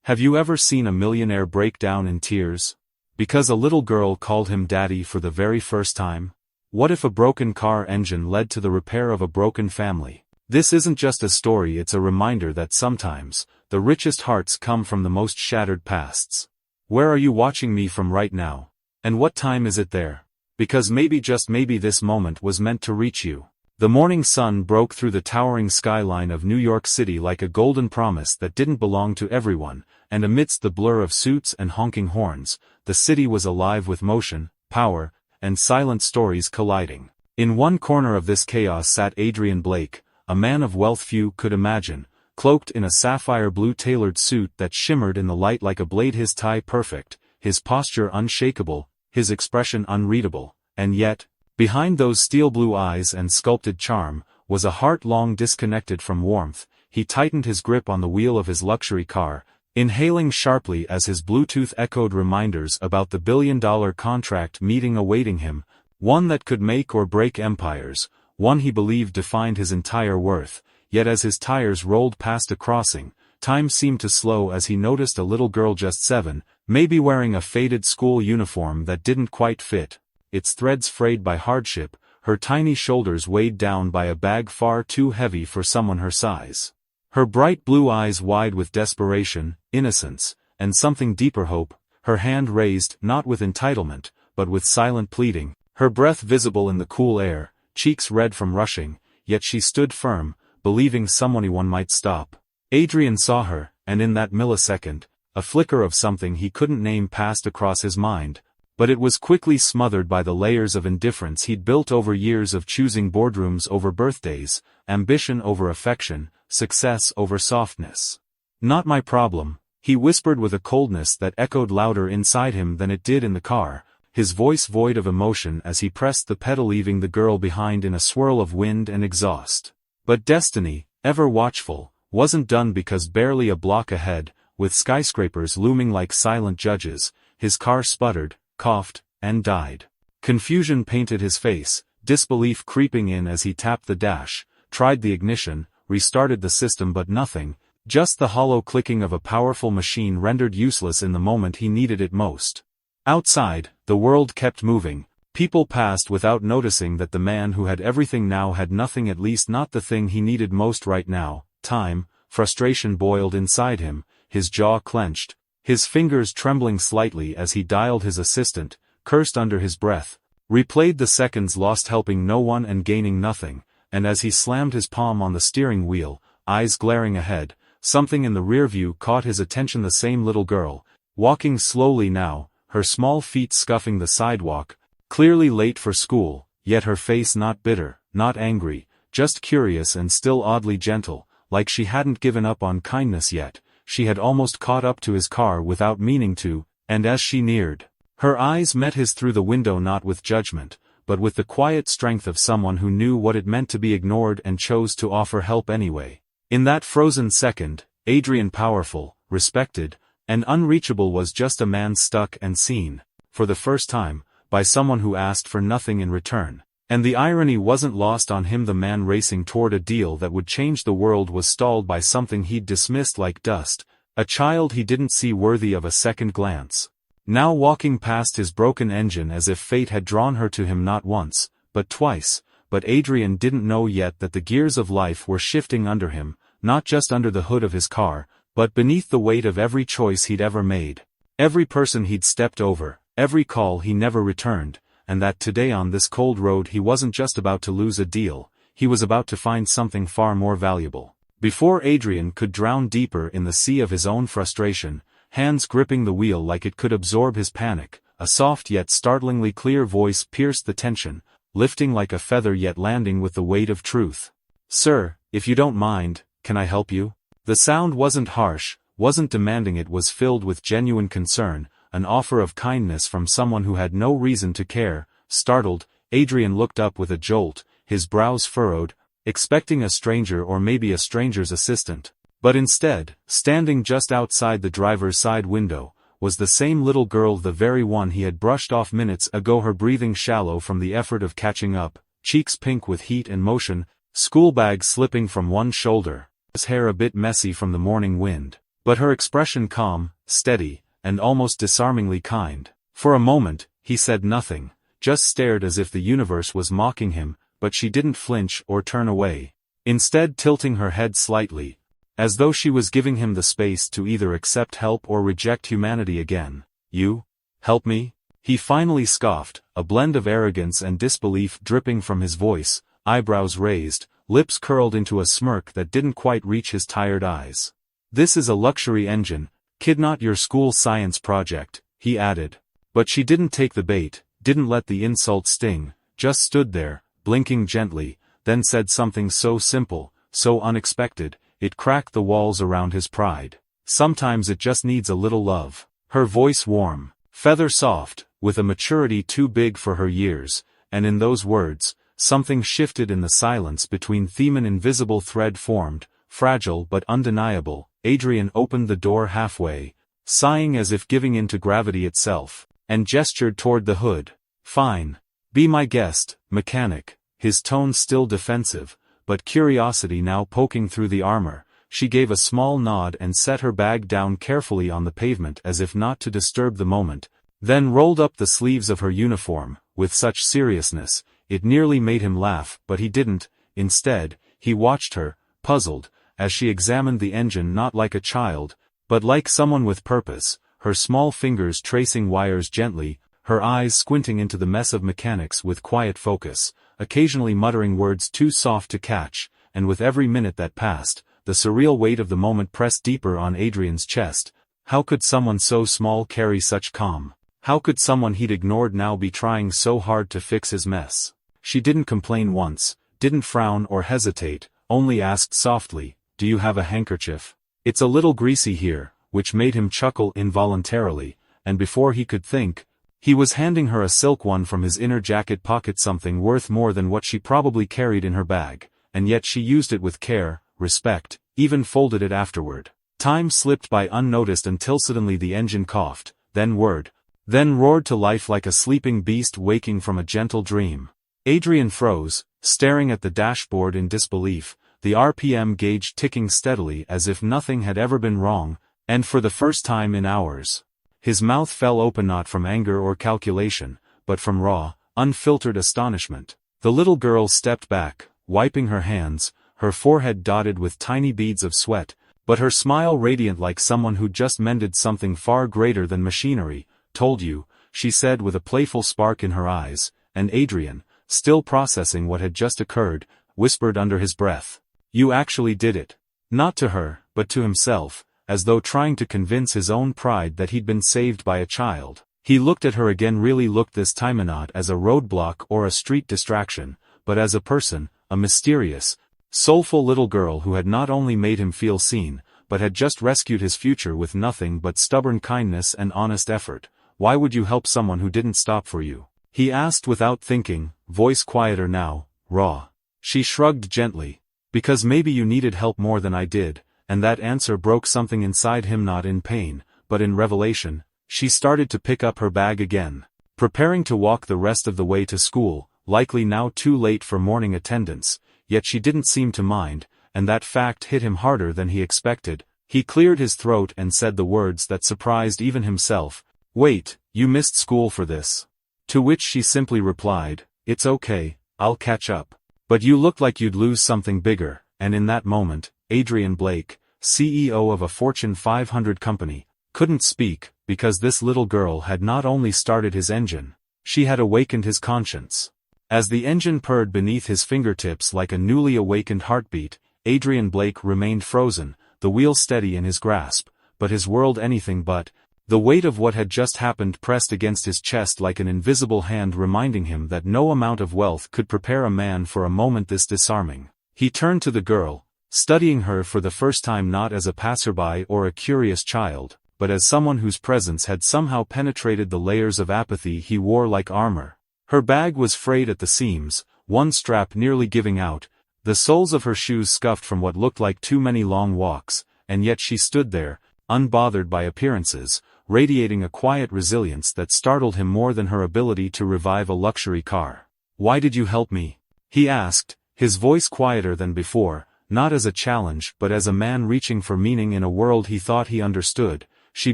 Have you ever seen a millionaire break down in tears? Because a little girl called him daddy for the very first time? What if a broken car engine led to the repair of a broken family? This isn't just a story, it's a reminder that sometimes, the richest hearts come from the most shattered pasts. Where are you watching me from right now? And what time is it there? Because maybe, just maybe, this moment was meant to reach you. The morning sun broke through the towering skyline of New York City like a golden promise that didn't belong to everyone, and amidst the blur of suits and honking horns, the city was alive with motion, power, and silent stories colliding. In one corner of this chaos sat Adrian Blake, a man of wealth few could imagine, cloaked in a sapphire blue tailored suit that shimmered in the light like a blade, his tie perfect, his posture unshakable, his expression unreadable, and yet, behind those steel blue eyes and sculpted charm, was a heart long disconnected from warmth. He tightened his grip on the wheel of his luxury car, inhaling sharply as his Bluetooth echoed reminders about the billion-dollar contract meeting awaiting him, one that could make or break empires, one he believed defined his entire worth. Yet as his tires rolled past a crossing, time seemed to slow as he noticed a little girl just 7, maybe wearing a faded school uniform that didn't quite fit, its threads frayed by hardship, her tiny shoulders weighed down by a bag far too heavy for someone her size. Her bright blue eyes wide with desperation, innocence, and something deeper, hope, her hand raised not with entitlement, but with silent pleading, her breath visible in the cool air, cheeks red from rushing, yet she stood firm, believing someone might stop. Adrian saw her, and in that millisecond, a flicker of something he couldn't name passed across his mind, but it was quickly smothered by the layers of indifference he'd built over years of choosing boardrooms over birthdays, ambition over affection, success over softness. "Not my problem," he whispered with a coldness that echoed louder inside him than it did in the car, his voice void of emotion as he pressed the pedal, leaving the girl behind in a swirl of wind and exhaust. But destiny, ever watchful, wasn't done, because barely a block ahead, with skyscrapers looming like silent judges, his car sputtered, coughed, and died. Confusion painted his face, disbelief creeping in as he tapped the dash, tried the ignition, restarted the system, but nothing, just the hollow clicking of a powerful machine rendered useless in the moment he needed it most. Outside, the world kept moving. People passed without noticing that the man who had everything now had nothing, at least not the thing he needed most right now. Time. Frustration boiled inside him, his jaw clenched, his fingers trembling slightly as he dialed his assistant, cursed under his breath, replayed the seconds lost helping no one and gaining nothing, and as he slammed his palm on the steering wheel, eyes glaring ahead, something in the rearview caught his attention. The same little girl, walking slowly now, her small feet scuffing the sidewalk, clearly late for school, yet her face not bitter, not angry, just curious and still oddly gentle, like she hadn't given up on kindness yet. She had almost caught up to his car without meaning to, and as she neared, her eyes met his through the window, not with judgment, but with the quiet strength of someone who knew what it meant to be ignored and chose to offer help anyway. In that frozen second, Adrian, powerful, respected, and unreachable, was just a man stuck and seen, for the first time, by someone who asked for nothing in return. And the irony wasn't lost on him. The man racing toward a deal that would change the world was stalled by something he'd dismissed like dust, a child he didn't see worthy of a second glance. Now walking past his broken engine as if fate had drawn her to him not once, but twice, but Adrian didn't know yet that the gears of life were shifting under him, not just under the hood of his car, but beneath the weight of every choice he'd ever made, every person he'd stepped over, every call he never returned, and that today on this cold road he wasn't just about to lose a deal, he was about to find something far more valuable. Before Adrian could drown deeper in the sea of his own frustration, hands gripping the wheel like it could absorb his panic, a soft yet startlingly clear voice pierced the tension, lifting like a feather yet landing with the weight of truth. "Sir, if you don't mind, can I help you?" The sound wasn't harsh, wasn't demanding, it was filled with genuine concern, an offer of kindness from someone who had no reason to care. Startled, Adrian looked up with a jolt, his brows furrowed, expecting a stranger or maybe a stranger's assistant. But instead, standing just outside the driver's side window, was the same little girl, the very one he had brushed off minutes ago, her breathing shallow from the effort of catching up, cheeks pink with heat and motion, schoolbag slipping from one shoulder, his hair a bit messy from the morning wind. but her expression calm, steady, and almost disarmingly kind. For a moment, he said nothing, just stared as if the universe was mocking him, but she didn't flinch or turn away. Instead, tilting her head slightly, as though she was giving him the space to either accept help or reject humanity again. "You? Help me?" He finally scoffed, a blend of arrogance and disbelief dripping from his voice, eyebrows raised, lips curled into a smirk that didn't quite reach his tired eyes. "This is a luxury engine, kid, not your school science project," he added. But she didn't take the bait, didn't let the insult sting, just stood there, blinking gently, then said something so simple, so unexpected, it cracked the walls around his pride. "Sometimes it just needs a little love." Her voice warm, feather soft, with a maturity too big for her years, and in those words, something shifted in the silence between them. An invisible thread formed, fragile but undeniable. Adrian opened the door halfway, sighing as if giving in to gravity itself, and gestured toward the hood. "Fine. Be my guest, mechanic," his tone still defensive, but curiosity now poking through the armor. She gave a small nod and set her bag down carefully on the pavement as if not to disturb the moment, then rolled up the sleeves of her uniform, with such seriousness, it nearly made him laugh, but he didn't. Instead, he watched her, puzzled, as she examined the engine not like a child, but like someone with purpose, her small fingers tracing wires gently, her eyes squinting into the mess of mechanics with quiet focus, occasionally muttering words too soft to catch, and with every minute that passed, the surreal weight of the moment pressed deeper on Adrian's chest. How could someone so small carry such calm? How could someone he'd ignored now be trying so hard to fix his mess? She didn't complain once, didn't frown or hesitate, only asked softly, "Do you have a handkerchief? It's a little greasy here," which made him chuckle involuntarily, and before he could think, he was handing her a silk one from his inner jacket pocket, something worth more than what she probably carried in her bag, and yet she used it with care, respect, even folded it afterward. Time slipped by unnoticed until suddenly the engine coughed, then whirred, then roared to life like a sleeping beast waking from a gentle dream. Adrian froze, staring at the dashboard in disbelief, the RPM gauge ticking steadily as if nothing had ever been wrong, and for the first time in hours. His mouth fell open, not from anger or calculation, but from raw, unfiltered astonishment. The little girl stepped back, wiping her hands, her forehead dotted with tiny beads of sweat, but her smile radiant like someone who'd just mended something far greater than machinery. "Told you," she said with a playful spark in her eyes, and Adrian, still processing what had just occurred, whispered under his breath, "You actually did it." Not to her, but to himself, as though trying to convince his own pride that he'd been saved by a child. He looked at her again, really looked this time not as a roadblock or a street distraction, but as a person, a mysterious, soulful little girl who had not only made him feel seen, but had just rescued his future with nothing but stubborn kindness and honest effort. "Why would you help someone who didn't stop for you?" he asked without thinking, voice quieter now, raw. She shrugged gently. "Because maybe you needed help more than I did," and that answer broke something inside him, not in pain, but in revelation. She started to pick up her bag again, preparing to walk the rest of the way to school, likely now too late for morning attendance, yet she didn't seem to mind, and that fact hit him harder than he expected. He cleared his throat and said the words that surprised even himself, "Wait, you missed school for this?" To which she simply replied, "It's okay, I'll catch up." "But you looked like you'd lose something bigger," and in that moment, Adrian Blake, CEO of a Fortune 500 company, couldn't speak, because this little girl had not only started his engine, she had awakened his conscience. As the engine purred beneath his fingertips like a newly awakened heartbeat, Adrian Blake remained frozen, the wheel steady in his grasp, but his world anything but. The weight of what had just happened pressed against his chest like an invisible hand, reminding him that no amount of wealth could prepare a man for a moment this disarming. He turned to the girl, studying her for the first time not as a passerby or a curious child, but as someone whose presence had somehow penetrated the layers of apathy he wore like armor. Her bag was frayed at the seams, one strap nearly giving out, the soles of her shoes scuffed from what looked like too many long walks, and yet she stood there, unbothered by appearances, radiating a quiet resilience that startled him more than her ability to revive a luxury car. "Why did you help me?" he asked, his voice quieter than before, not as a challenge but as a man reaching for meaning in a world he thought he understood. She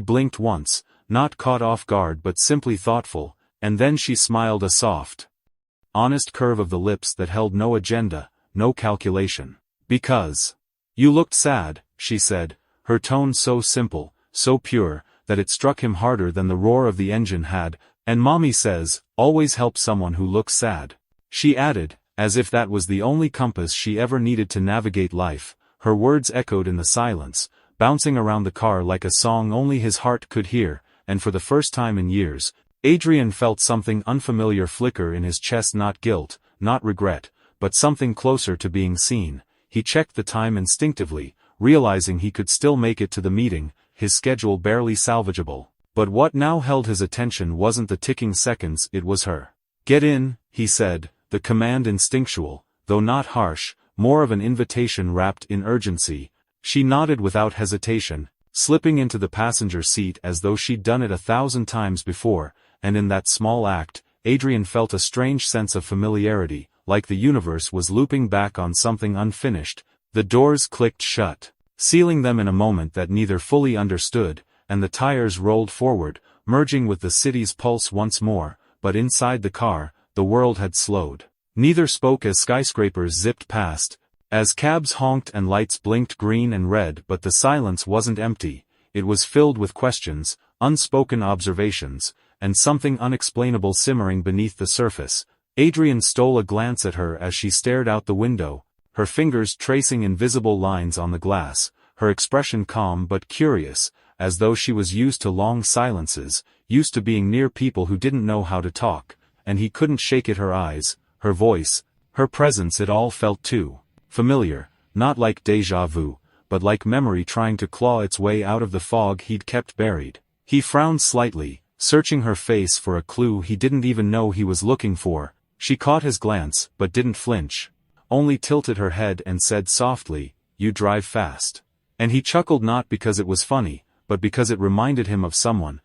blinked once, not caught off guard but simply thoughtful, and then she smiled, a soft, honest curve of the lips that held no agenda, no calculation. "Because you looked sad," she said, her tone so simple, so pure, that it struck him harder than the roar of the engine had. "And Mommy says, always help someone who looks sad," she added, as if that was the only compass she ever needed to navigate life. Her words echoed in the silence, bouncing around the car like a song only his heart could hear, and for the first time in years, Adrian felt something unfamiliar flicker in his chest, not guilt, not regret, but something closer to being seen. He checked the time instinctively, realizing he could still make it to the meeting, his schedule barely salvageable. But what now held his attention wasn't the ticking seconds, it was her. "Get in," he said, the command instinctual, though not harsh, more of an invitation wrapped in urgency. She nodded without hesitation, slipping into the passenger seat as though she'd done it 1,000 times before, and in that small act, Adrian felt a strange sense of familiarity, like the universe was looping back on something unfinished. The doors clicked shut, sealing them in a moment that neither fully understood, and the tires rolled forward, merging with the city's pulse once more. But inside the car, the world had slowed. Neither spoke as skyscrapers zipped past, as cabs honked and lights blinked green and red. But the silence wasn't empty, it was filled with questions, unspoken observations, and something unexplainable simmering beneath the surface. Adrian stole a glance at her as she stared out the window, her fingers tracing invisible lines on the glass, her expression calm but curious, as though she was used to long silences, used to being near people who didn't know how to talk. And he couldn't shake it. Her eyes, her voice, her presence, it all felt too familiar, not like déjà vu, but like memory trying to claw its way out of the fog he'd kept buried. He frowned slightly, searching her face for a clue he didn't even know he was looking for. She caught his glance, but didn't flinch, only tilted her head and said softly, "You drive fast." And he chuckled, not because it was funny, but because it reminded him of someone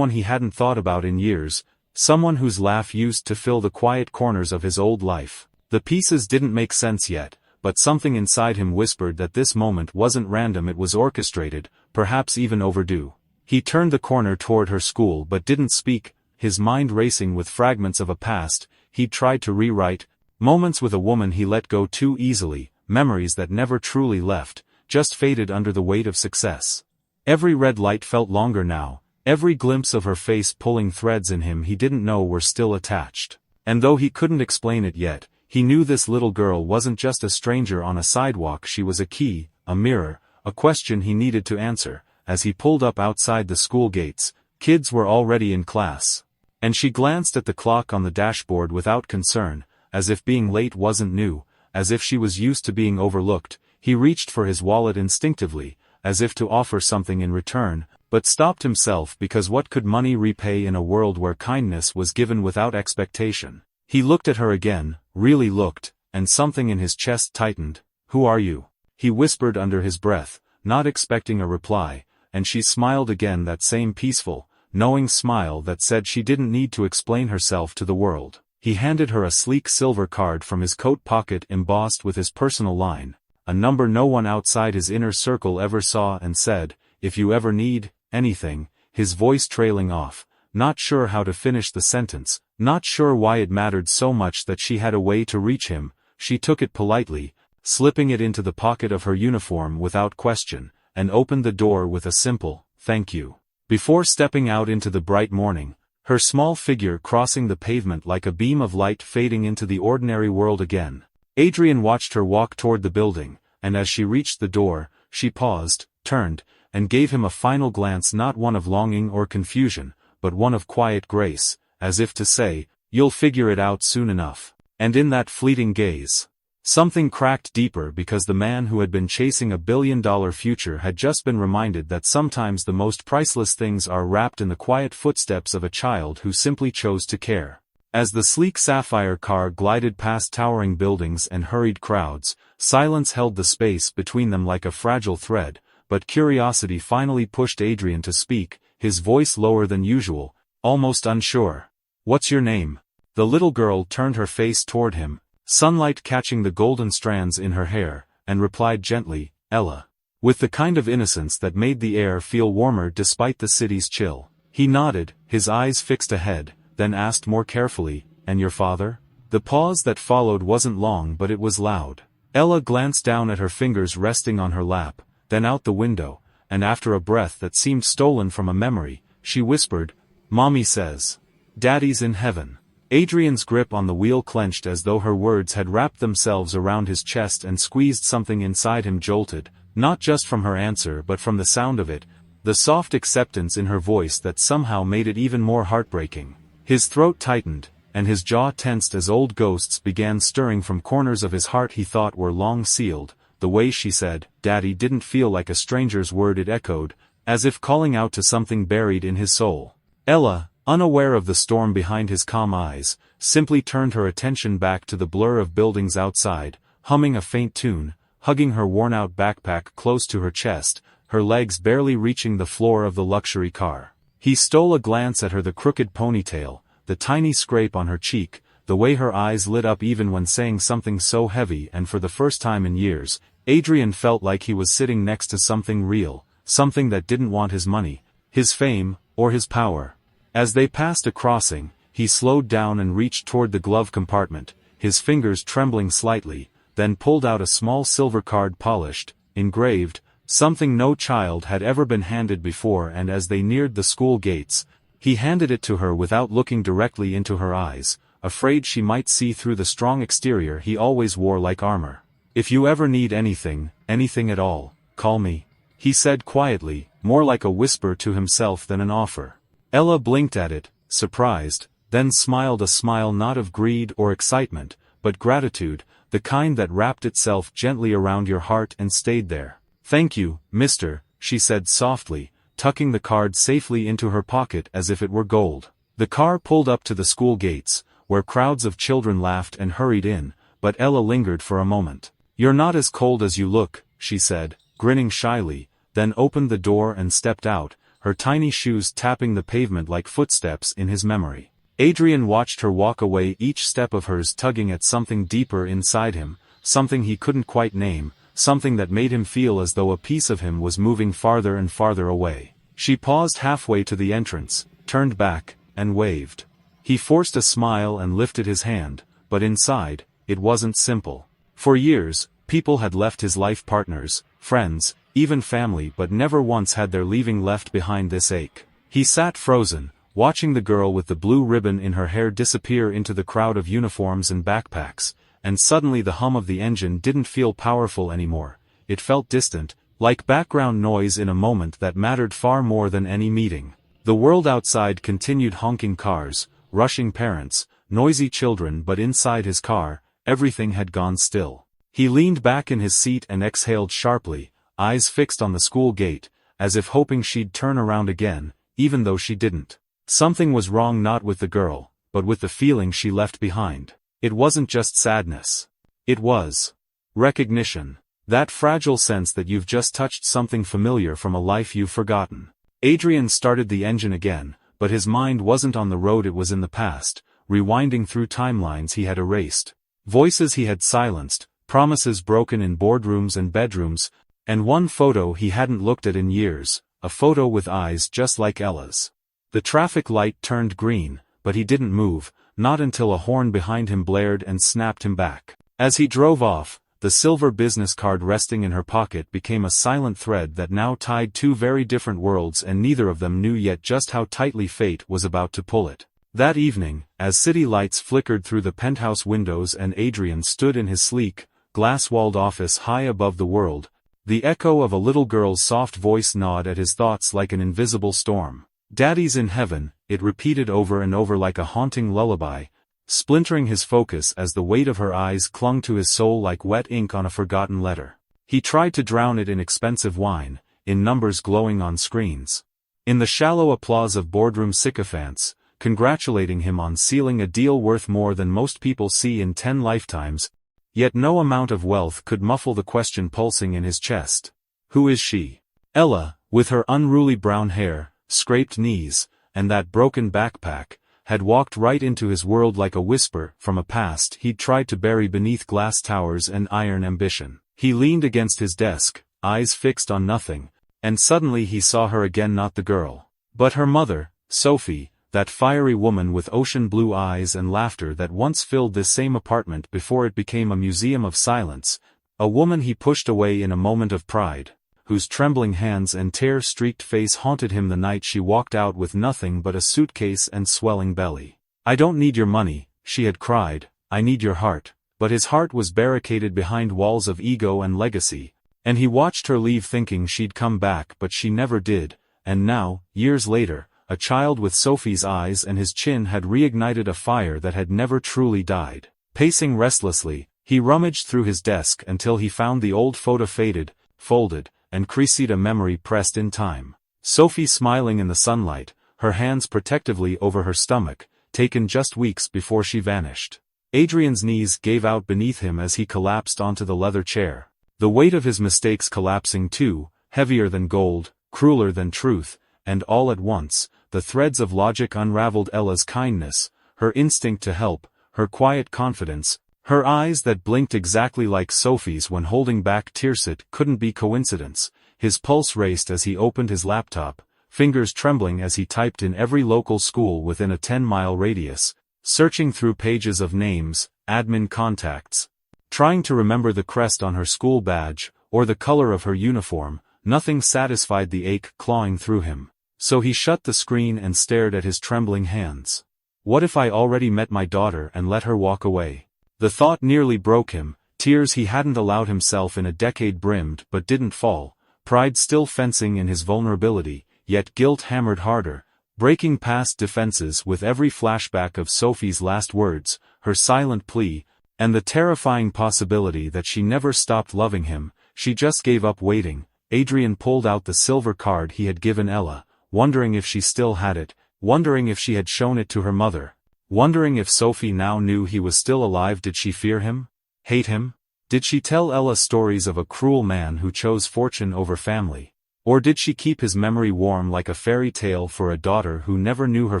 he hadn't thought about in years, someone whose laugh used to fill the quiet corners of his old life. The pieces didn't make sense yet, but something inside him whispered that this moment wasn't random, it was orchestrated, perhaps even overdue. He turned the corner toward her school but didn't speak, his mind racing with fragments of a past he'd tried to rewrite, moments with a woman he let go too easily, memories that never truly left, just faded under the weight of success. Every red light felt longer now, every glimpse of her face pulling threads in him he didn't know were still attached. And though he couldn't explain it yet, he knew this little girl wasn't just a stranger on a sidewalk. She was a key, a mirror, a question he needed to answer. As he pulled up outside the school gates, kids were already in class. And she glanced at the clock on the dashboard without concern, as if being late wasn't new, as if she was used to being overlooked. He reached for his wallet instinctively, as if to offer something in return, but stopped himself because what could money repay in a world where kindness was given without expectation? He looked at her again, really looked, and something in his chest tightened. "Who are you?" he whispered under his breath, not expecting a reply, and she smiled again, that same peaceful, knowing smile that said she didn't need to explain herself to the world. He handed her a sleek silver card from his coat pocket embossed with his personal line, a number no one outside his inner circle ever saw, and said, "If you ever need anything," his voice trailing off, not sure how to finish the sentence, not sure why it mattered so much that she had a way to reach him. She took it politely, slipping it into the pocket of her uniform without question, and opened the door with a simple, "Thank you," before stepping out into the bright morning, her small figure crossing the pavement like a beam of light fading into the ordinary world again. Adrian watched her walk toward the building, and as she reached the door, she paused, turned, and gave him a final glance, not one of longing or confusion, but one of quiet grace, as if to say, "You'll figure it out soon enough." And in that fleeting gaze, something cracked deeper, because the man who had been chasing a billion-dollar future had just been reminded that sometimes the most priceless things are wrapped in the quiet footsteps of a child who simply chose to care. As the sleek sapphire car glided past towering buildings and hurried crowds, silence held the space between them like a fragile thread, but curiosity finally pushed Adrian to speak, his voice lower than usual, almost unsure. "What's your name?" The little girl turned her face toward him, sunlight catching the golden strands in her hair, and replied gently, "Ella." With the kind of innocence that made the air feel warmer despite the city's chill. He nodded, his eyes fixed ahead, then asked more carefully, "And your father?" The pause that followed wasn't long but it was loud. Ella glanced down at her fingers resting on her lap, then out the window, and after a breath that seemed stolen from a memory, she whispered, "Mommy says, Daddy's in heaven." Adrian's grip on the wheel clenched as though her words had wrapped themselves around his chest and squeezed something inside him jolted, not just from her answer but from the sound of it, the soft acceptance in her voice that somehow made it even more heartbreaking. His throat tightened, and his jaw tensed as old ghosts began stirring from corners of his heart he thought were long sealed. The way she said, "Daddy" didn't feel like a stranger's word, it echoed, as if calling out to something buried in his soul. Ella, unaware of the storm behind his calm eyes, simply turned her attention back to the blur of buildings outside, humming a faint tune, hugging her worn-out backpack close to her chest, her legs barely reaching the floor of the luxury car. He stole a glance at her, the crooked ponytail, the tiny scrape on her cheek, the way her eyes lit up even when saying something so heavy, and for the first time in years, Adrian felt like he was sitting next to something real, something that didn't want his money, his fame, or his power. As they passed a crossing, he slowed down and reached toward the glove compartment, his fingers trembling slightly, then pulled out a small silver card, polished, engraved, something no child had ever been handed before, and as they neared the school gates, he handed it to her without looking directly into her eyes, afraid she might see through the strong exterior he always wore like armor. "If you ever need anything, anything at all, call me," he said quietly, more like a whisper to himself than an offer. Ella blinked at it, surprised, then smiled, a smile not of greed or excitement, but gratitude, the kind that wrapped itself gently around your heart and stayed there. "Thank you, mister," she said softly, tucking the card safely into her pocket as if it were gold. The car pulled up to the school gates, where crowds of children laughed and hurried in, but Ella lingered for a moment. "You're not as cold as you look," she said, grinning shyly, then opened the door and stepped out, her tiny shoes tapping the pavement like footsteps in his memory. Adrian watched her walk away, each step of hers tugging at something deeper inside him, something he couldn't quite name, something that made him feel as though a piece of him was moving farther and farther away. She paused halfway to the entrance, turned back, and waved. He forced a smile and lifted his hand, but inside, it wasn't simple. For years, people had left his life, partners, friends, even family, but never once had their leaving left behind this ache. He sat frozen, watching the girl with the blue ribbon in her hair disappear into the crowd of uniforms and backpacks, and suddenly the hum of the engine didn't feel powerful anymore. It felt distant, like background noise in a moment that mattered far more than any meeting. The world outside continued, honking cars, rushing parents, noisy children, but inside his car, everything had gone still. He leaned back in his seat and exhaled sharply, eyes fixed on the school gate, as if hoping she'd turn around again, even though she didn't. Something was wrong, not with the girl, but with the feeling she left behind. It wasn't just sadness. It was recognition. That fragile sense that you've just touched something familiar from a life you've forgotten. Adrian started the engine again, but his mind wasn't on the road, it was in the past, rewinding through timelines he had erased. Voices he had silenced, promises broken in boardrooms and bedrooms, and one photo he hadn't looked at in years, a photo with eyes just like Ella's. The traffic light turned green, but he didn't move, not until a horn behind him blared and snapped him back. As he drove off, the silver business card resting in her pocket became a silent thread that now tied two very different worlds, and neither of them knew yet just how tightly fate was about to pull it. That evening, as city lights flickered through the penthouse windows and Adrian stood in his sleek, glass-walled office high above the world, the echo of a little girl's soft voice gnawed at his thoughts like an invisible storm. "Daddy's in heaven," it repeated over and over like a haunting lullaby, splintering his focus as the weight of her eyes clung to his soul like wet ink on a forgotten letter. He tried to drown it in expensive wine, in numbers glowing on screens, in the shallow applause of boardroom sycophants, congratulating him on sealing a deal worth more than most people see in 10 lifetimes, yet no amount of wealth could muffle the question pulsing in his chest. Who is she? Ella, with her unruly brown hair, scraped knees, and that broken backpack, had walked right into his world like a whisper from a past he'd tried to bury beneath glass towers and iron ambition. He leaned against his desk, eyes fixed on nothing, and suddenly he saw her again, not the girl, but her mother, Sophie, that fiery woman with ocean blue eyes and laughter that once filled this same apartment before it became a museum of silence, a woman he pushed away in a moment of pride, whose trembling hands and tear-streaked face haunted him the night she walked out with nothing but a suitcase and swelling belly. "I don't need your money," she had cried, "I need your heart." But his heart was barricaded behind walls of ego and legacy, and he watched her leave thinking she'd come back, but she never did, and now, years later, a child with Sophie's eyes and his chin had reignited a fire that had never truly died. Pacing restlessly, he rummaged through his desk until he found the old photo, faded, folded, and creased, a memory pressed in time. Sophie smiling in the sunlight, her hands protectively over her stomach, taken just weeks before she vanished. Adrian's knees gave out beneath him as he collapsed onto the leather chair. The weight of his mistakes collapsing too, heavier than gold, crueler than truth, and all at once, the threads of logic unraveled. Ella's kindness, her instinct to help, her quiet confidence, her eyes that blinked exactly like Sophie's when holding back tears. It couldn't be coincidence. His pulse raced as he opened his laptop, fingers trembling as he typed in every local school within a 10-mile radius, searching through pages of names, admin contacts, trying to remember the crest on her school badge, or the color of her uniform. Nothing satisfied the ache clawing through him. So he shut the screen and stared at his trembling hands. What if I already met my daughter and let her walk away? The thought nearly broke him. Tears he hadn't allowed himself in a decade brimmed but didn't fall, pride still fencing in his vulnerability, yet guilt hammered harder, breaking past defenses with every flashback of Sophie's last words, her silent plea, and the terrifying possibility that she never stopped loving him. She just gave up waiting. Adrian pulled out the silver card he had given Ella, wondering if she still had it, wondering if she had shown it to her mother, wondering if Sophie now knew he was still alive. Did she fear him? Hate him? Did she tell Ella stories of a cruel man who chose fortune over family? Or did she keep his memory warm like a fairy tale for a daughter who never knew her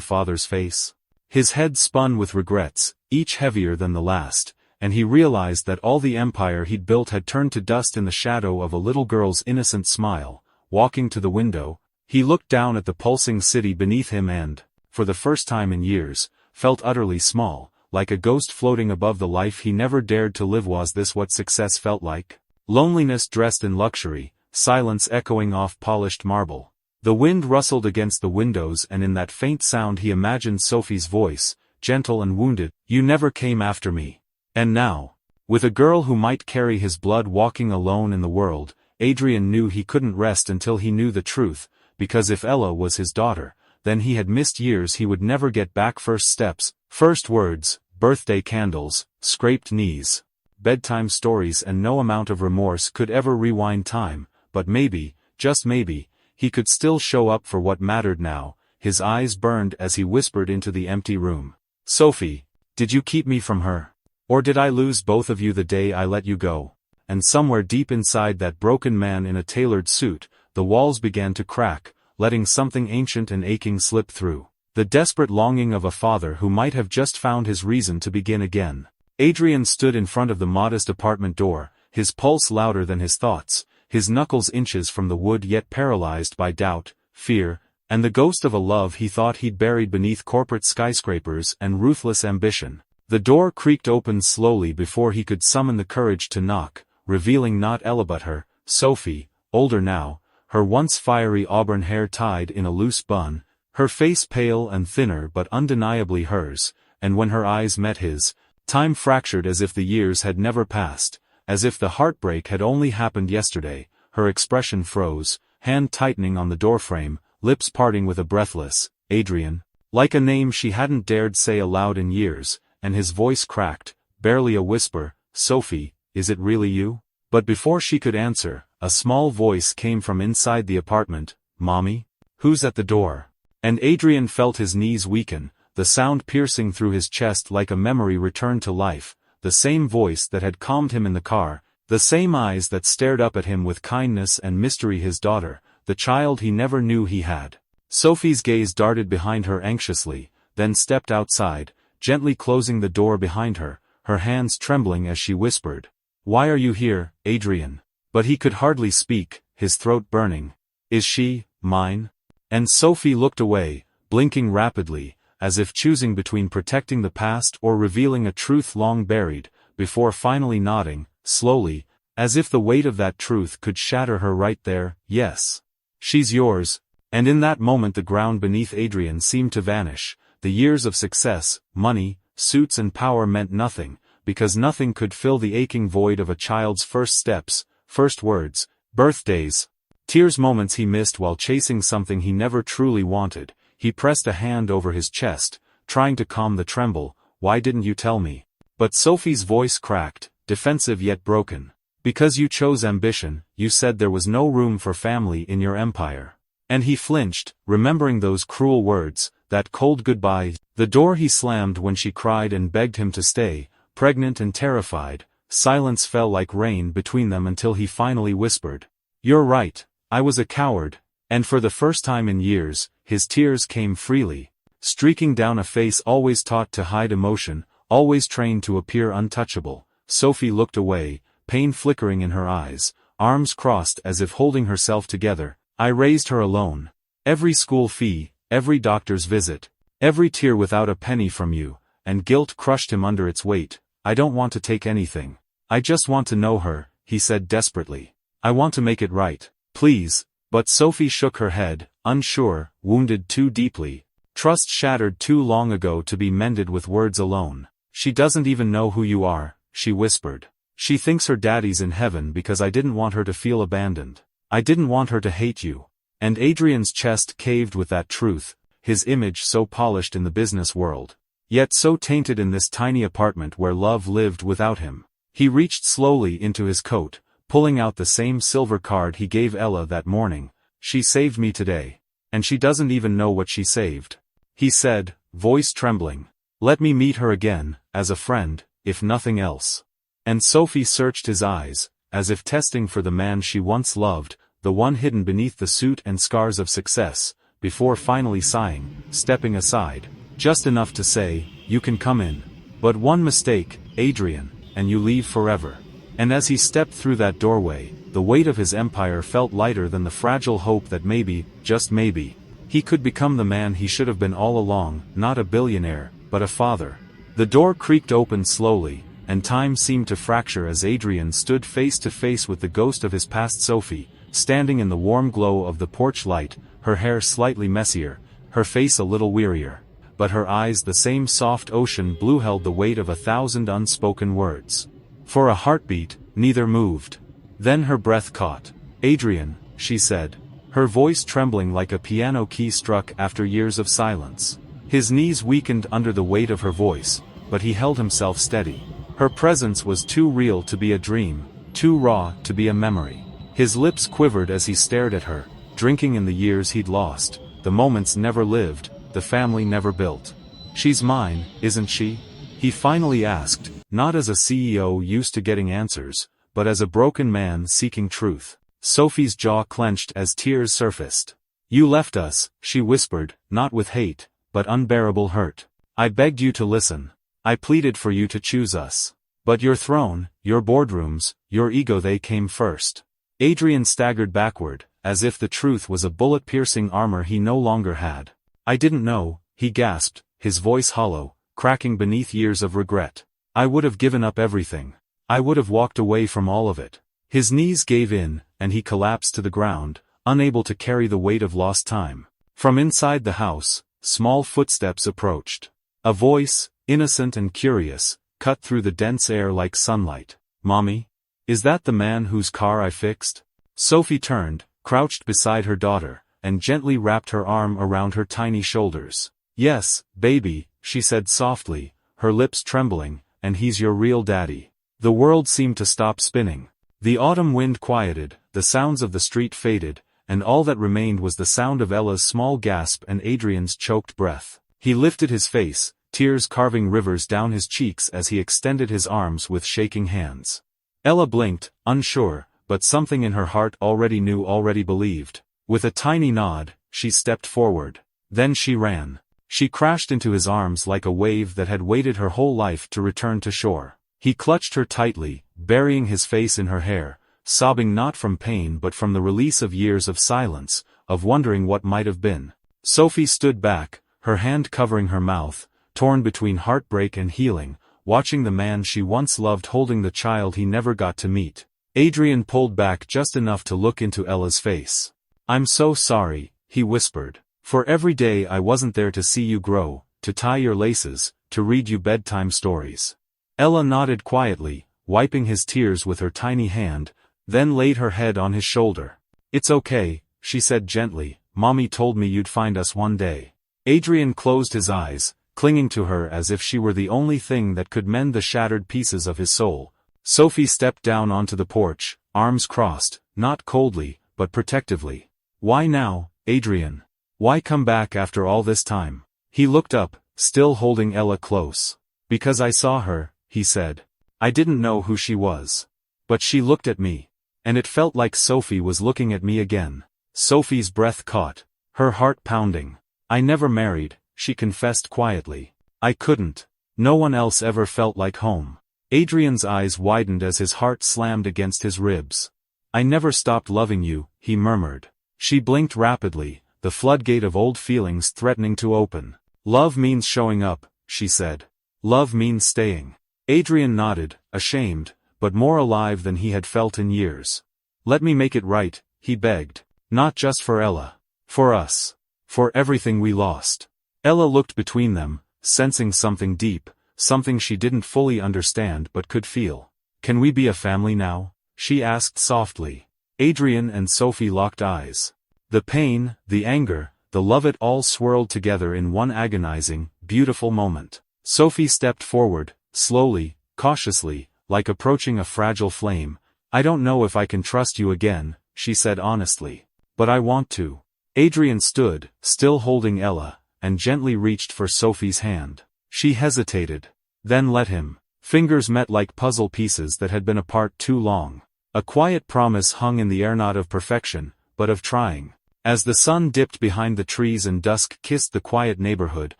father's face? His head spun with regrets, each heavier than the last, and he realized that all the empire he'd built had turned to dust in the shadow of a little girl's innocent smile. Walking to the window, he looked down at the pulsing city beneath him and, for the first time in years, felt utterly small, like a ghost floating above the life he never dared to live. Was this what success felt like? Loneliness dressed in luxury, silence echoing off polished marble. The wind rustled against the windows, and in that faint sound he imagined Sophie's voice, gentle and wounded. "You never came after me." And now, with a girl who might carry his blood walking alone in the world, Adrian knew he couldn't rest until he knew the truth, because if Ella was his daughter, then he had missed years he would never get back. First steps, first words, birthday candles, scraped knees, bedtime stories, and no amount of remorse could ever rewind time, but maybe, just maybe, he could still show up for what mattered now. His eyes burned as he whispered into the empty room. "Sophie, did you keep me from her? Or did I lose both of you the day I let you go?" And somewhere deep inside that broken man in a tailored suit, the walls began to crack, letting something ancient and aching slip through. The desperate longing of a father who might have just found his reason to begin again. Adrian stood in front of the modest apartment door, his pulse louder than his thoughts, his knuckles inches from the wood yet paralyzed by doubt, fear, and the ghost of a love he thought he'd buried beneath corporate skyscrapers and ruthless ambition. The door creaked open slowly before he could summon the courage to knock, revealing not Ella but her, Sophie, older now, her once fiery auburn hair tied in a loose bun, her face pale and thinner but undeniably hers, and when her eyes met his, time fractured as if the years had never passed, as if the heartbreak had only happened yesterday. Her expression froze, hand tightening on the doorframe, lips parting with a breathless, "Adrian," like a name she hadn't dared say aloud in years, and his voice cracked, barely a whisper, "Sophie, is it really you?" But before she could answer, a small voice came from inside the apartment. "Mommy? Who's at the door?" And Adrian felt his knees weaken, the sound piercing through his chest like a memory returned to life, the same voice that had calmed him in the car, the same eyes that stared up at him with kindness and mystery. His daughter, the child he never knew he had. Sophie's gaze darted behind her anxiously, then stepped outside, gently closing the door behind her, her hands trembling as she whispered, Why are you here, Adrian? But he could hardly speak, his throat burning. Is she mine? And Sophie looked away, blinking rapidly, as if choosing between protecting the past or revealing a truth long buried, before finally nodding, slowly, as if the weight of that truth could shatter her right there. Yes. She's yours. And in that moment the ground beneath Adrian seemed to vanish. The years of success, money, suits and power meant nothing, because nothing could fill the aching void of a child's first steps, first words, birthdays, tears, moments he missed while chasing something he never truly wanted. He pressed a hand over his chest, trying to calm the tremble. Why didn't you tell me? But Sophie's voice cracked, defensive yet broken. Because you chose ambition, you said there was no room for family in your empire. And he flinched, remembering those cruel words, that cold goodbye, the door he slammed when she cried and begged him to stay, pregnant and terrified. Silence fell like rain between them until he finally whispered, "You're right, I was a coward." And for the first time in years, his tears came freely, streaking down a face always taught to hide emotion, always trained to appear untouchable. Sophie looked away, pain flickering in her eyes, arms crossed as if holding herself together. I raised her alone. Every school fee, every doctor's visit, every tear without a penny from you, and guilt crushed him under its weight. I don't want to take anything. I just want to know her, he said desperately. I want to make it right. Please. But Sophie shook her head, unsure, wounded too deeply. Trust shattered too long ago to be mended with words alone. She doesn't even know who you are, she whispered. She thinks her daddy's in heaven because I didn't want her to feel abandoned. I didn't want her to hate you. And Adrian's chest caved with that truth, his image so polished in the business world, yet so tainted in this tiny apartment where love lived without him. He reached slowly into his coat, pulling out the same silver card he gave Ella that morning. She saved me today. And she doesn't even know what she saved. He said, voice trembling. Let me meet her again, as a friend, if nothing else. And Sophie searched his eyes, as if testing for the man she once loved, the one hidden beneath the suit and scars of success, before finally sighing, stepping aside, just enough to say, you can come in. But one mistake, Adrian, and you leave forever. And as he stepped through that doorway, the weight of his empire felt lighter than the fragile hope that maybe, just maybe, he could become the man he should have been all along, not a billionaire, but a father. The door creaked open slowly, and time seemed to fracture as Adrian stood face to face with the ghost of his past. Sophie, standing in the warm glow of the porch light, her hair slightly messier, her face a little wearier, but her eyes the same soft ocean blue held the weight of 1,000 unspoken words. For a heartbeat, neither moved. Then her breath caught. Adrian, she said, her voice trembling like a piano key struck after years of silence. His knees weakened under the weight of her voice, but he held himself steady. Her presence was too real to be a dream, too raw to be a memory. His lips quivered as he stared at her, drinking in the years he'd lost, the moments never lived, the family never built. She's mine, isn't she? He finally asked, not as a CEO used to getting answers, but as a broken man seeking truth. Sophie's jaw clenched as tears surfaced. You left us, she whispered, not with hate, but unbearable hurt. I begged you to listen. I pleaded for you to choose us. But your throne, your boardrooms, your ego, they came first. Adrian staggered backward, as if the truth was a bullet-piercing armor he no longer had. I didn't know, he gasped, his voice hollow, cracking beneath years of regret. I would have given up everything. I would have walked away from all of it. His knees gave in, and he collapsed to the ground, unable to carry the weight of lost time. From inside the house, small footsteps approached. A voice, innocent and curious, cut through the dense air like sunlight. Mommy? Is that the man whose car I fixed? Sophie turned, crouched beside her daughter, and gently wrapped her arm around her tiny shoulders. Yes, baby, she said softly, her lips trembling, and he's your real daddy. The world seemed to stop spinning. The autumn wind quieted, the sounds of the street faded, and all that remained was the sound of Ella's small gasp and Adrian's choked breath. He lifted his face, tears carving rivers down his cheeks as he extended his arms with shaking hands. Ella blinked, unsure, but something in her heart already knew, already believed. With a tiny nod, she stepped forward. Then she ran. She crashed into his arms like a wave that had waited her whole life to return to shore. He clutched her tightly, burying his face in her hair, sobbing not from pain but from the release of years of silence, of wondering what might have been. Sophie stood back, her hand covering her mouth, torn between heartbreak and healing, watching the man she once loved holding the child he never got to meet. Adrian pulled back just enough to look into Ella's face. "I'm so sorry," he whispered. "For every day I wasn't there to see you grow, to tie your laces, to read you bedtime stories." Ella nodded quietly, wiping his tears with her tiny hand, then laid her head on his shoulder. "It's okay," she said gently, "Mommy told me you'd find us one day." Adrian closed his eyes, clinging to her as if she were the only thing that could mend the shattered pieces of his soul. Sophie stepped down onto the porch, arms crossed, not coldly, but protectively. "Why now, Adrian? Why come back after all this time?" He looked up, still holding Ella close. "Because I saw her," he said. "I didn't know who she was. But she looked at me. And it felt like Sophie was looking at me again." Sophie's breath caught, her heart pounding. "I never married," she confessed quietly. "I couldn't. No one else ever felt like home." Adrian's eyes widened as his heart slammed against his ribs. "I never stopped loving you," he murmured. She blinked rapidly, the floodgate of old feelings threatening to open. "Love means showing up," she said. "Love means staying." Adrian nodded, ashamed, but more alive than he had felt in years. "Let me make it right," he begged. "Not just for Ella. For us. For everything we lost." Ella looked between them, sensing something deep, something she didn't fully understand but could feel. "Can we be a family now?" she asked softly. Adrian and Sophie locked eyes. The pain, the anger, the love, it all swirled together in one agonizing, beautiful moment. Sophie stepped forward, slowly, cautiously, like approaching a fragile flame. "I don't know if I can trust you again," she said honestly. "But I want to." Adrian stood, still holding Ella, and gently reached for Sophie's hand. She hesitated. Then let him. Fingers met like puzzle pieces that had been apart too long. A quiet promise hung in the air, not of perfection, but of trying. As the sun dipped behind the trees and dusk kissed the quiet neighborhood,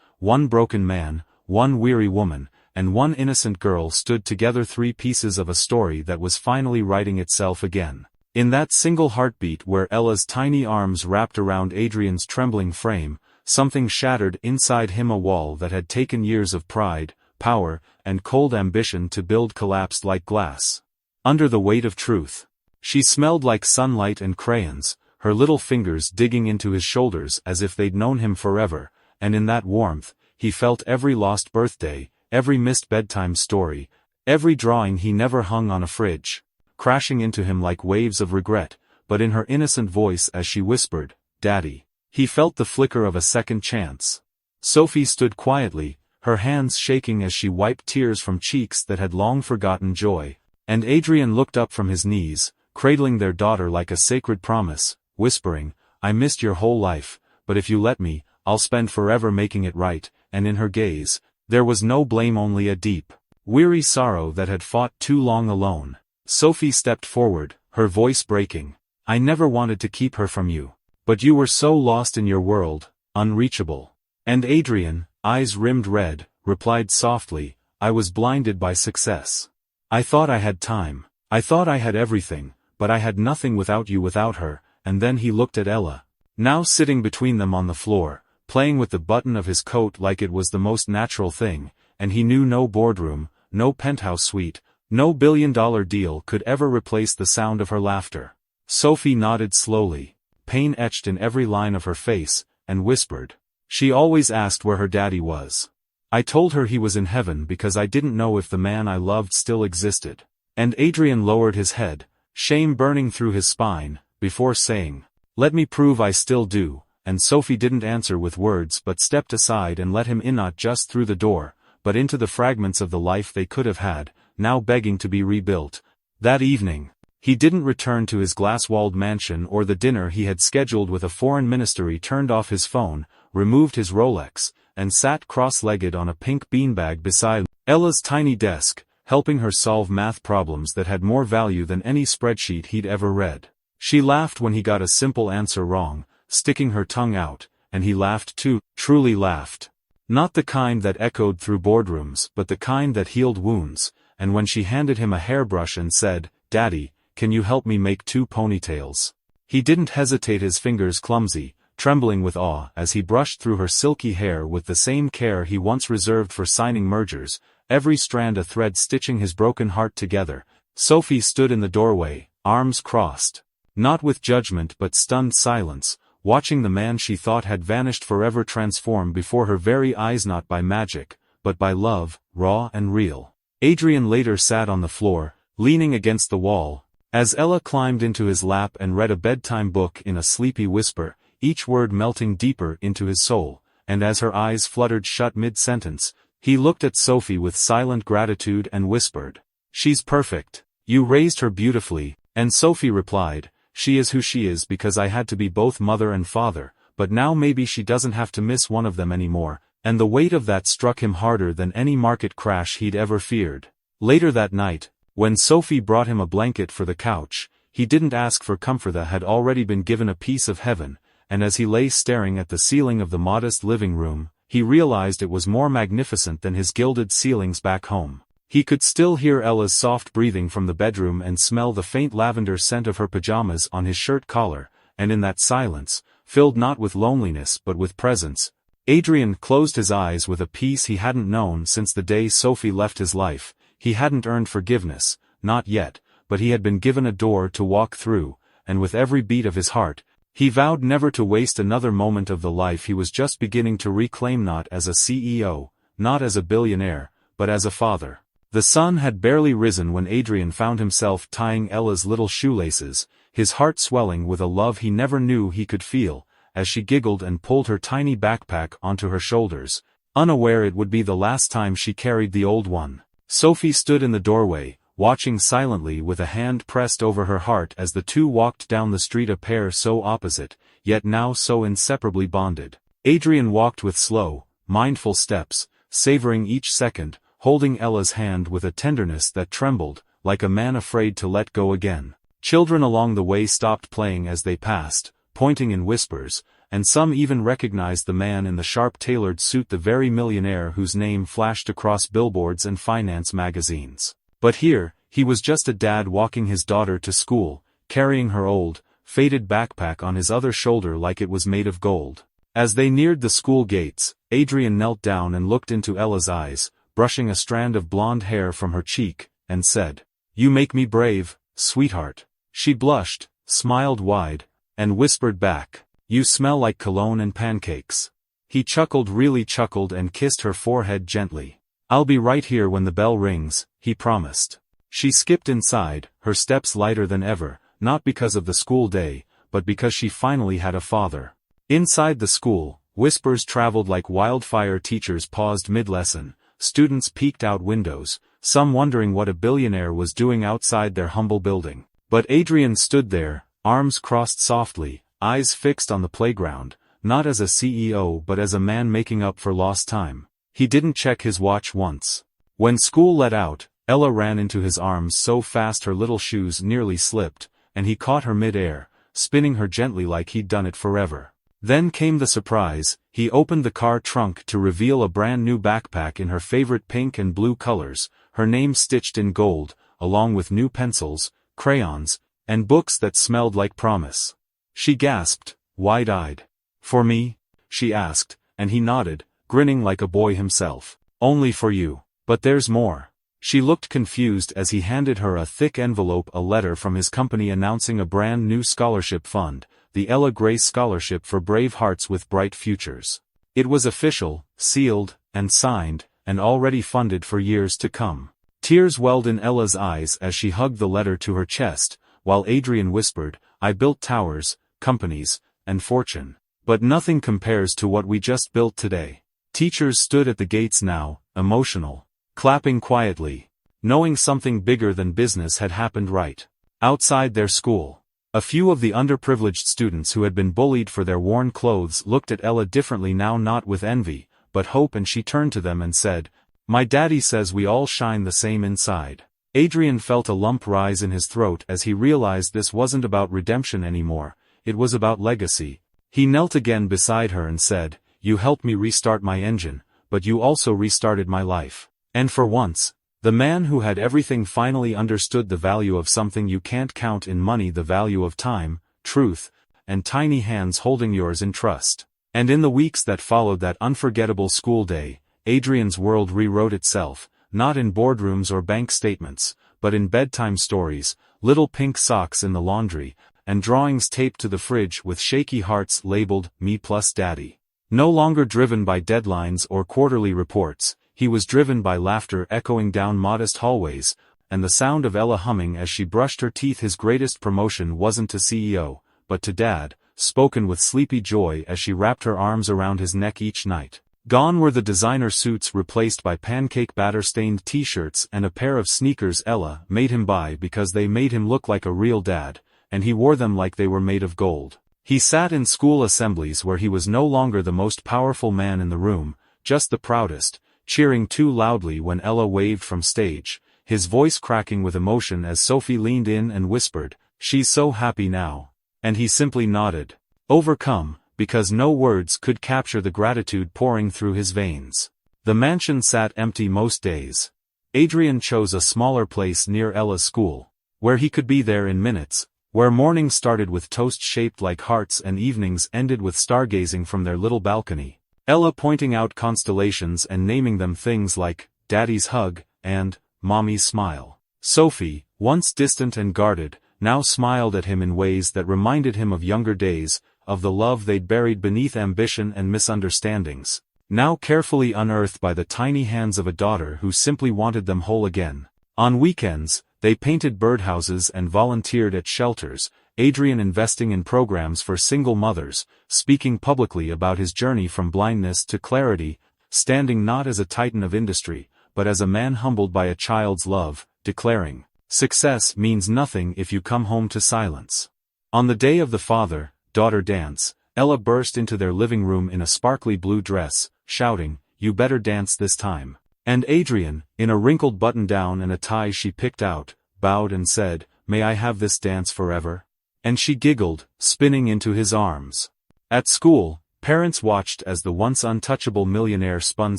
one broken man, one weary woman, and one innocent girl stood together, three pieces of a story that was finally writing itself again. In that single heartbeat where Ella's tiny arms wrapped around Adrian's trembling frame, something shattered inside him. A wall that had taken years of pride, power, and cold ambition to build collapsed like glass. Under the weight of truth. She smelled like sunlight and crayons, her little fingers digging into his shoulders as if they'd known him forever, and in that warmth, he felt every lost birthday, every missed bedtime story, every drawing he never hung on a fridge, crashing into him like waves of regret, but in her innocent voice as she whispered, "Daddy." He felt the flicker of a second chance. Sophie stood quietly, her hands shaking as she wiped tears from cheeks that had long forgotten joy, and Adrian looked up from his knees, cradling their daughter like a sacred promise, whispering, "I missed your whole life, but if you let me, I'll spend forever making it right," and in her gaze, there was no blame, only a deep, weary sorrow that had fought too long alone. Sophie stepped forward, her voice breaking. "I never wanted to keep her from you. But you were so lost in your world, unreachable." And Adrian, eyes rimmed red, replied softly, "I was blinded by success. I thought I had time. I thought I had everything, but I had nothing without you, without her." And then he looked at Ella, now sitting between them on the floor, playing with the button of his coat like it was the most natural thing, and he knew no boardroom, no penthouse suite, no billion-dollar deal could ever replace the sound of her laughter. Sophie nodded slowly, pain etched in every line of her face, and whispered. She always asked where her daddy was. I told her he was in heaven because I didn't know if the man I loved still existed. And Adrian lowered his head, shame burning through his spine, before saying, "Let me prove I still do," and Sophie didn't answer with words but stepped aside and let him in, not just through the door, but into the fragments of the life they could have had, now begging to be rebuilt. That evening, he didn't return to his glass-walled mansion or the dinner he had scheduled with a foreign minister. He turned off his phone, removed his Rolex, and sat cross-legged on a pink beanbag beside Ella's tiny desk, helping her solve math problems that had more value than any spreadsheet he'd ever read. She laughed when he got a simple answer wrong, sticking her tongue out, and he laughed too, truly laughed. Not the kind that echoed through boardrooms, but the kind that healed wounds, and when she handed him a hairbrush and said, "Daddy, can you help me make 2 ponytails?" He didn't hesitate, his fingers clumsy, trembling with awe as he brushed through her silky hair with the same care he once reserved for signing mergers, every strand a thread stitching his broken heart together. Sophie stood in the doorway, arms crossed. Not with judgment but stunned silence, watching the man she thought had vanished forever transform before her very eyes, not by magic, but by love, raw and real. Adrian later sat on the floor, leaning against the wall, as Ella climbed into his lap and read a bedtime book in a sleepy whisper, each word melting deeper into his soul, and as her eyes fluttered shut mid-sentence, he looked at Sophie with silent gratitude and whispered, "She's perfect. You raised her beautifully," and Sophie replied, "She is who she is because I had to be both mother and father, but now maybe she doesn't have to miss one of them anymore," and the weight of that struck him harder than any market crash he'd ever feared. Later that night, when Sophie brought him a blanket for the couch, he didn't ask for comfort, that had already been given a piece of heaven, and as he lay staring at the ceiling of the modest living room, he realized it was more magnificent than his gilded ceilings back home. He could still hear Ella's soft breathing from the bedroom and smell the faint lavender scent of her pajamas on his shirt collar, and in that silence, filled not with loneliness but with presence, Adrian closed his eyes with a peace he hadn't known since the day Sophie left his life. He hadn't earned forgiveness, not yet, but he had been given a door to walk through, and with every beat of his heart, he vowed never to waste another moment of the life he was just beginning to reclaim, not as a CEO, not as a billionaire, but as a father. The sun had barely risen when Adrian found himself tying Ella's little shoelaces, his heart swelling with a love he never knew he could feel, as she giggled and pulled her tiny backpack onto her shoulders, unaware it would be the last time she carried the old one. Sophie stood in the doorway, watching silently with a hand pressed over her heart as the two walked down the street, a pair so opposite, yet now so inseparably bonded. Adrian walked with slow, mindful steps, savoring each second, holding Ella's hand with a tenderness that trembled, like a man afraid to let go again. Children along the way stopped playing as they passed, pointing in whispers, and some even recognized the man in the sharp-tailored suit, the very millionaire whose name flashed across billboards and finance magazines. But here, he was just a dad walking his daughter to school, carrying her old, faded backpack on his other shoulder like it was made of gold. As they neared the school gates, Adrian knelt down and looked into Ella's eyes, brushing a strand of blonde hair from her cheek, and said, "You make me brave, sweetheart." She blushed, smiled wide, and whispered back, "You smell like cologne and pancakes." He chuckled, really chuckled, and kissed her forehead gently. "I'll be right here when the bell rings," he promised. She skipped inside, her steps lighter than ever, not because of the school day, but because she finally had a father. Inside the school, whispers traveled like wildfire. Teachers paused mid-lesson, students peeked out windows, some wondering what a billionaire was doing outside their humble building. But Adrian stood there, arms crossed softly, eyes fixed on the playground, not as a CEO but as a man making up for lost time. He didn't check his watch once. When school let out, Ella ran into his arms so fast her little shoes nearly slipped, and he caught her mid-air, spinning her gently like he'd done it forever. Then came the surprise. He opened the car trunk to reveal a brand new backpack in her favorite pink and blue colors, her name stitched in gold, along with new pencils, crayons, and books that smelled like promise. She gasped, wide-eyed. "For me?" she asked, and he nodded, grinning like a boy himself. "Only for you. But there's more." She looked confused as he handed her a thick envelope, a letter from his company announcing a brand new scholarship fund, the Ella Grace Scholarship for Brave Hearts with Bright Futures. It was official, sealed, and signed, and already funded for years to come. Tears welled in Ella's eyes as she hugged the letter to her chest, while Adrian whispered, "I built towers, companies, and fortune. But nothing compares to what we just built today." Teachers stood at the gates now, emotional, clapping quietly, knowing something bigger than business had happened right outside their school. A few of the underprivileged students who had been bullied for their worn clothes looked at Ella differently now, not with envy, but hope, and she turned to them and said, "My daddy says we all shine the same inside." Adrian felt a lump rise in his throat as he realized this wasn't about redemption anymore, it was about legacy. He knelt again beside her and said, "You helped me restart my engine, but you also restarted my life." And for once, The man who had everything finally understood the value of something you can't count in money, the value of time, truth, and tiny hands holding yours in trust. And in the weeks that followed that unforgettable school day, Adrian's world rewrote itself, not in boardrooms or bank statements, but in bedtime stories, little pink socks in the laundry, and drawings taped to the fridge with shaky hearts labeled, "Me plus Daddy." No longer driven by deadlines or quarterly reports, he was driven by laughter echoing down modest hallways, and the sound of Ella humming as she brushed her teeth. His greatest promotion wasn't to CEO, but to Dad, spoken with sleepy joy as she wrapped her arms around his neck each night. Gone were the designer suits, replaced by pancake batter-stained t-shirts and a pair of sneakers Ella made him buy because they made him look like a real dad, and he wore them like they were made of gold. He sat in school assemblies where he was no longer the most powerful man in the room, just the proudest, cheering too loudly when Ella waved from stage, his voice cracking with emotion as Sophie leaned in and whispered, "She's so happy now." And he simply nodded, overcome, because no words could capture the gratitude pouring through his veins. The mansion sat empty most days. Adrian chose a smaller place near Ella's school, where he could be there in minutes, where mornings started with toast shaped like hearts and evenings ended with stargazing from their little balcony. Ella pointing out constellations and naming them things like, Daddy's hug, and, Mommy's smile. Sophie, once distant and guarded, now smiled at him in ways that reminded him of younger days, of the love they'd buried beneath ambition and misunderstandings, now carefully unearthed by the tiny hands of a daughter who simply wanted them whole again. On weekends, they painted birdhouses and volunteered at shelters, Adrian investing in programs for single mothers, speaking publicly about his journey from blindness to clarity, standing not as a titan of industry, but as a man humbled by a child's love, declaring, "Success means nothing if you come home to silence." On the day of the father-daughter dance, Ella burst into their living room in a sparkly blue dress, shouting, "You better dance this time." And Adrian, in a wrinkled button-down and a tie she picked out, bowed and said, "May I have this dance forever?" And she giggled, spinning into his arms. At school, parents watched as the once untouchable millionaire spun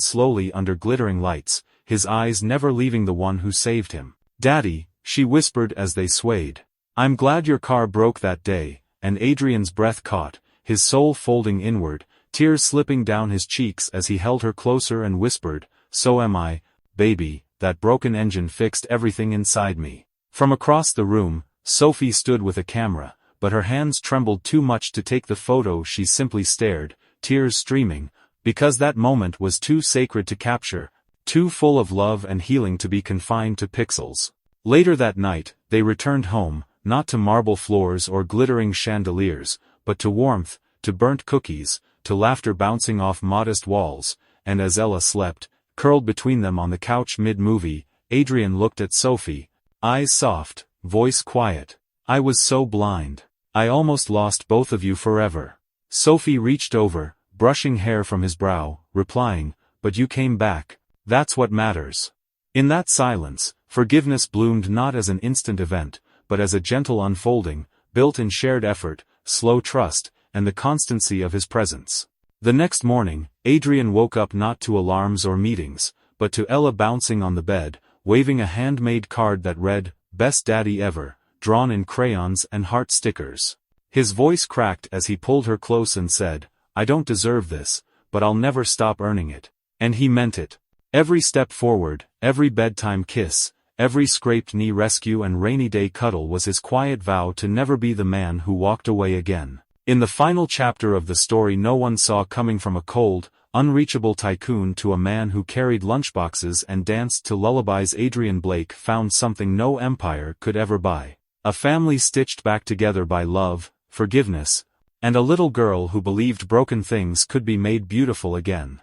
slowly under glittering lights, his eyes never leaving the one who saved him. "Daddy," she whispered as they swayed. "I'm glad your car broke that day," and Adrian's breath caught, his soul folding inward, tears slipping down his cheeks as he held her closer and whispered, "So am I, baby, that broken engine fixed everything inside me." From across the room, Sophie stood with a camera, but her hands trembled too much to take the photo. She simply stared, tears streaming, because that moment was too sacred to capture, too full of love and healing to be confined to pixels. Later that night, they returned home, not to marble floors or glittering chandeliers, but to warmth, to burnt cookies, to laughter bouncing off modest walls, and as Ella slept, curled between them on the couch mid-movie, Adrian looked at Sophie, eyes soft, voice quiet. "I was so blind. I almost lost both of you forever." Sophie reached over, brushing hair from his brow, replying, "But you came back. That's what matters." In that silence, forgiveness bloomed not as an instant event, but as a gentle unfolding, built in shared effort, slow trust, and the constancy of his presence. The next morning, Adrian woke up not to alarms or meetings, but to Ella bouncing on the bed, waving a handmade card that read, "Best Daddy Ever," drawn in crayons and heart stickers. His voice cracked as he pulled her close and said, "I don't deserve this, but I'll never stop earning it." And he meant it. Every step forward, every bedtime kiss, every scraped knee rescue and rainy day cuddle was his quiet vow to never be the man who walked away again. In the final chapter of the story no one saw coming, from a cold, unreachable tycoon to a man who carried lunchboxes and danced to lullabies, Adrian Blake found something no empire could ever buy. A family stitched back together by love, forgiveness, and a little girl who believed broken things could be made beautiful again.